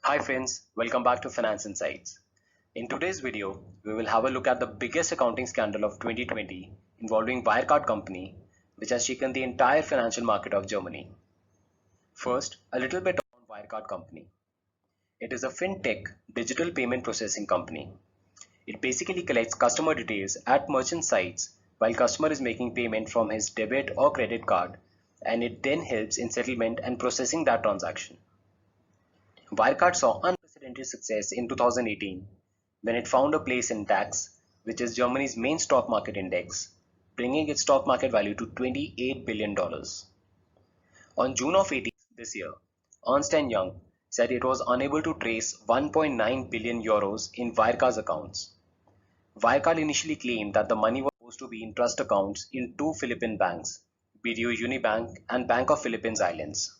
Hi friends, welcome back to Finance Insights. In today's video, we will have a look at the biggest accounting scandal of 2020 involving Wirecard Company, which has shaken the entire financial market of Germany. First, a little bit on Wirecard Company. It is a fintech digital payment processing company. It basically collects customer details at merchant sites while customer is making payment from his debit or credit card, and it then helps in settlement and processing that transaction. Wirecard saw unprecedented success in 2018 when it found a place in DAX, which is Germany's main stock market index, bringing its stock market value to $28 billion. On June of 18 this year, Ernst & Young said it was unable to trace 1.9 billion euros in Wirecard's accounts. Wirecard initially claimed that the money was supposed to be in trust accounts in two Philippine banks, BDO Unibank and Bank of Philippines Islands.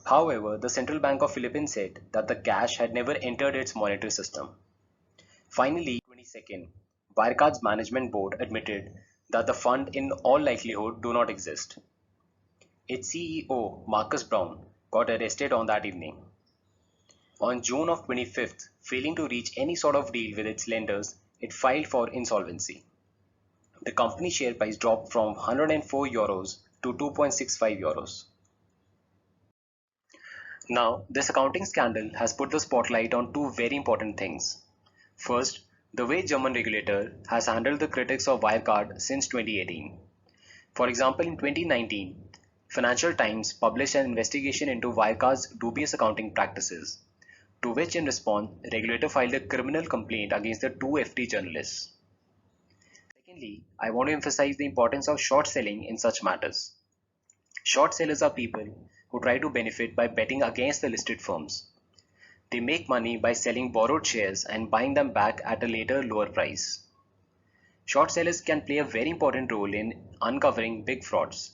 However, the Central Bank of Philippines said that the cash had never entered its monetary system. Finally, on June 22nd, Wirecard's management board admitted that the fund in all likelihood do not exist. Its CEO, Marcus Brown, got arrested on that evening. On June of 25th, failing to reach any sort of deal with its lenders, it filed for insolvency. The company share price dropped from 104 euros to 2.65 euros. Now, this accounting scandal has put the spotlight on two very important things. First, the way German regulator has handled the critics of Wirecard since 2018. For example, in 2019, Financial Times published an investigation into Wirecard's dubious accounting practices, to which in response, regulator filed a criminal complaint against the two FT journalists. Secondly, I want to emphasize the importance of short selling in such matters. Short sellers are people who try to benefit by betting against the listed firms. They make money by selling borrowed shares and buying them back at a later lower price. Short sellers can play a very important role in uncovering big frauds.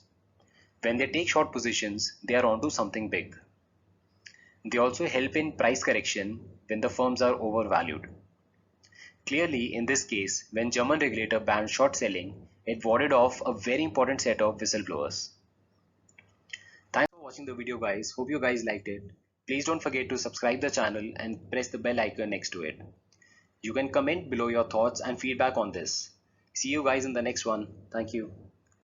When they take short positions, they are onto something big. They also help in price correction when the firms are overvalued. Clearly, in this case, when German regulator banned short selling, it warded off a very important set of whistleblowers. Thanks for watching the video guys. Hope you guys liked it. Please don't forget to subscribe the channel and press the bell icon next to it. You can comment below your thoughts and feedback on this. See you guys in the next one. Thank you.